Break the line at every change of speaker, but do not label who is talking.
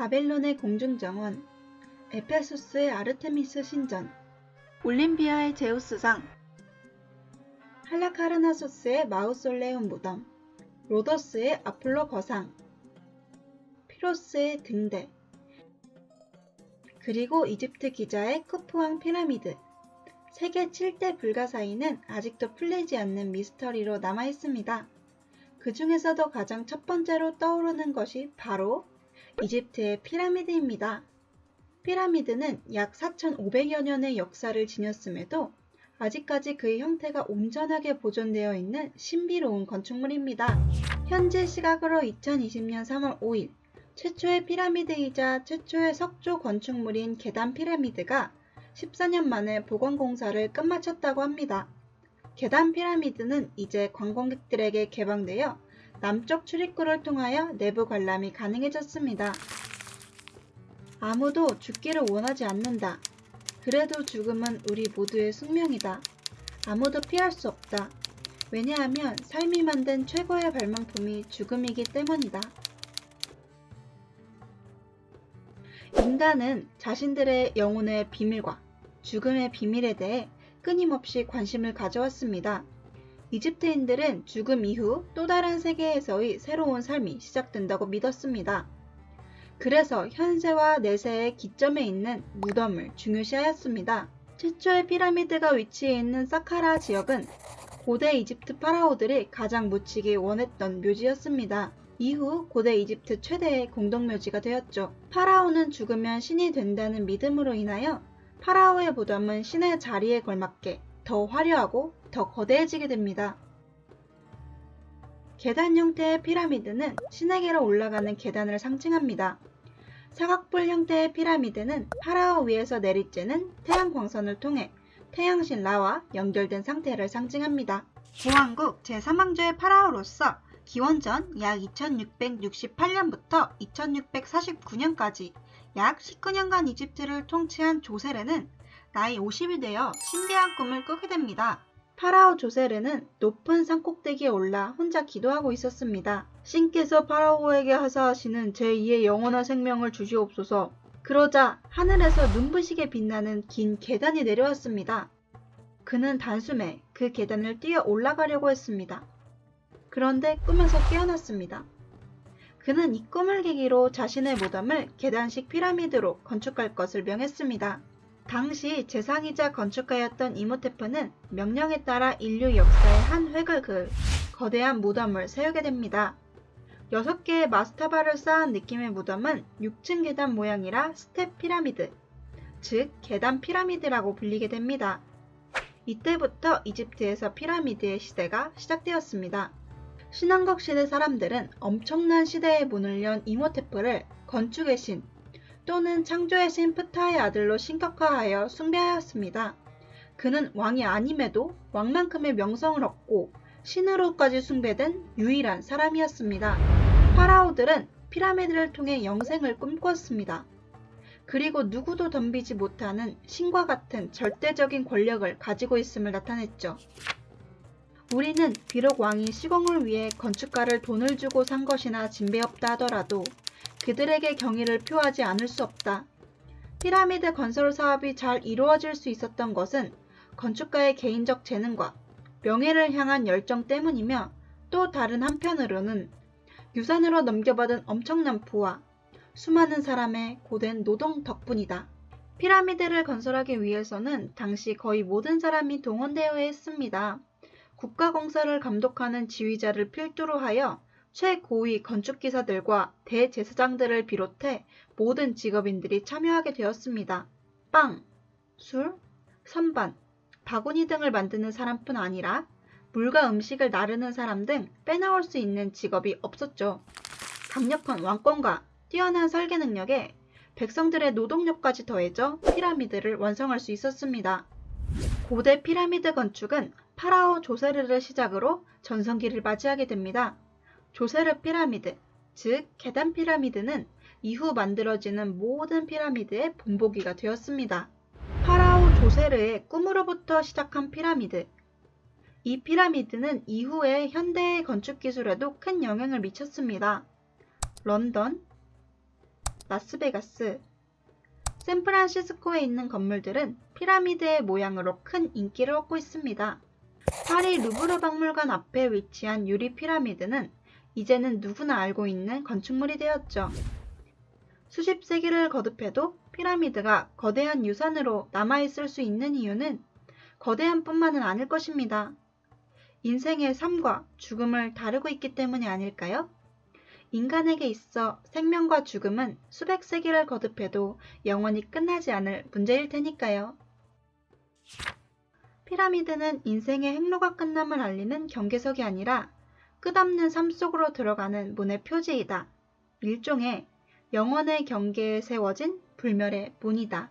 바벨론의 공중정원, 에페소스의 아르테미스 신전, 올림피아의 제우스상, 할라카르나소스의 마우솔레움 무덤, 로더스의 아폴로 거상, 피로스의 등대, 그리고 이집트 기자의 쿠프왕 피라미드. 세계 7대 불가사의는 아직도 풀리지 않는 미스터리로 남아있습니다. 그 중에서도 가장 첫 번째로 떠오르는 것이 바로 이집트의 피라미드입니다. 피라미드는 약 4,500여 년의 역사를 지녔음에도 아직까지 그의 형태가 온전하게 보존되어 있는 신비로운 건축물입니다. 현재 시각으로 2020년 3월 5일 최초의 피라미드이자 최초의 석조 건축물인 계단 피라미드가 14년 만에 복원공사를 끝마쳤다고 합니다. 계단 피라미드는 이제 관광객들에게 개방되어 남쪽 출입구를 통하여 내부 관람이 가능해졌습니다. 아무도 죽기를 원하지 않는다. 그래도 죽음은 우리 모두의 숙명이다. 아무도 피할 수 없다. 왜냐하면 삶이 만든 최고의 발명품이 죽음이기 때문이다. 인간은 자신들의 영혼의 비밀과 죽음의 비밀에 대해 끊임없이 관심을 가져왔습니다. 이집트인들은 죽음 이후 또 다른 세계에서의 새로운 삶이 시작된다고 믿었습니다. 그래서 현세와 내세의 기점에 있는 무덤을 중요시하였습니다. 최초의 피라미드가 위치해 있는 사카라 지역은 고대 이집트 파라오들이 가장 묻히기 원했던 묘지였습니다. 이후 고대 이집트 최대의 공동묘지가 되었죠. 파라오는 죽으면 신이 된다는 믿음으로 인하여 파라오의 무덤은 신의 자리에 걸맞게 더 화려하고 더 거대해지게 됩니다. 계단 형태의 피라미드는 신에게로 올라가는 계단을 상징합니다. 사각뿔 형태의 피라미드는 파라오 위에서 내리쬐는 태양 광선을 통해 태양신 라와 연결된 상태를 상징합니다. 고왕국 제3왕조의 파라오로서 기원전 약 2668년부터 2649년까지 약 19년간 이집트를 통치한 조세르는 나이 50이 되어 신비한 꿈을 꾸게 됩니다. 파라오 조세르는 높은 산꼭대기에 올라 혼자 기도하고 있었습니다. 신께서 파라오에게 하사하시는 제2의 영원한 생명을 주시옵소서. 그러자 하늘에서 눈부시게 빛나는 긴 계단이 내려왔습니다. 그는 단숨에 그 계단을 뛰어 올라가려고 했습니다. 그런데 꿈에서 깨어났습니다. 그는 이 꿈을 계기로 자신의 무덤을 계단식 피라미드로 건축할 것을 명했습니다. 당시 제상이자 건축가였던 이모테프는 명령에 따라 인류 역사의 한 획을 그을 거대한 무덤을 세우게 됩니다. 6개의 마스타바를 쌓은 느낌의 무덤은 6층 계단 모양이라 스텝 피라미드, 즉 계단 피라미드라고 불리게 됩니다. 이때부터 이집트에서 피라미드의 시대가 시작되었습니다. 신왕국 시대 사람들은 엄청난 시대의 문을 연 이모테프를 건축의 신 또는 창조의 신 프타의 아들로 신격화하여 숭배하였습니다. 그는 왕이 아님에도 왕만큼의 명성을 얻고 신으로까지 숭배된 유일한 사람이었습니다. 파라오들은 피라미드를 통해 영생을 꿈꿨습니다. 그리고 누구도 덤비지 못하는 신과 같은 절대적인 권력을 가지고 있음을 나타냈죠. 우리는 비록 왕이 시공을 위해 건축가를 돈을 주고 산 것이나 진배없다 하더라도 그들에게 경의를 표하지 않을 수 없다. 피라미드 건설 사업이 잘 이루어질 수 있었던 것은 건축가의 개인적 재능과 명예를 향한 열정 때문이며 또 다른 한편으로는 유산으로 넘겨받은 엄청난 부와 수많은 사람의 고된 노동 덕분이다. 피라미드를 건설하기 위해서는 당시 거의 모든 사람이 동원되어야 했습니다. 국가공사를 감독하는 지휘자를 필두로 하여 최고위 건축기사들과 대제사장들을 비롯해 모든 직업인들이 참여하게 되었습니다. 빵, 술, 선반, 바구니 등을 만드는 사람뿐 아니라 물과 음식을 나르는 사람 등 빼놓을 수 있는 직업이 없었죠. 강력한 왕권과 뛰어난 설계 능력에 백성들의 노동력까지 더해져 피라미드를 완성할 수 있었습니다. 고대 피라미드 건축은 파라오 조세르를 시작으로 전성기를 맞이하게 됩니다. 조세르 피라미드, 즉 계단 피라미드는 이후 만들어지는 모든 피라미드의 본보기가 되었습니다. 파라오 조세르의 꿈으로부터 시작한 피라미드. 이 피라미드는 이후에 현대의 건축 기술에도 큰 영향을 미쳤습니다. 런던, 라스베가스, 샌프란시스코에 있는 건물들은 피라미드의 모양으로 큰 인기를 얻고 있습니다. 파리 루브르 박물관 앞에 위치한 유리 피라미드는 이제는 누구나 알고 있는 건축물이 되었죠. 수십 세기를 거듭해도 피라미드가 거대한 유산으로 남아있을 수 있는 이유는 거대한 뿐만은 아닐 것입니다. 인생의 삶과 죽음을 다루고 있기 때문이 아닐까요? 인간에게 있어 생명과 죽음은 수백 세기를 거듭해도 영원히 끝나지 않을 문제일 테니까요. 피라미드는 인생의 행로가 끝남을 알리는 경계석이 아니라 끝없는 삶 속으로 들어가는 문의 표지이다. 일종의 영원의 경계에 세워진 불멸의 문이다.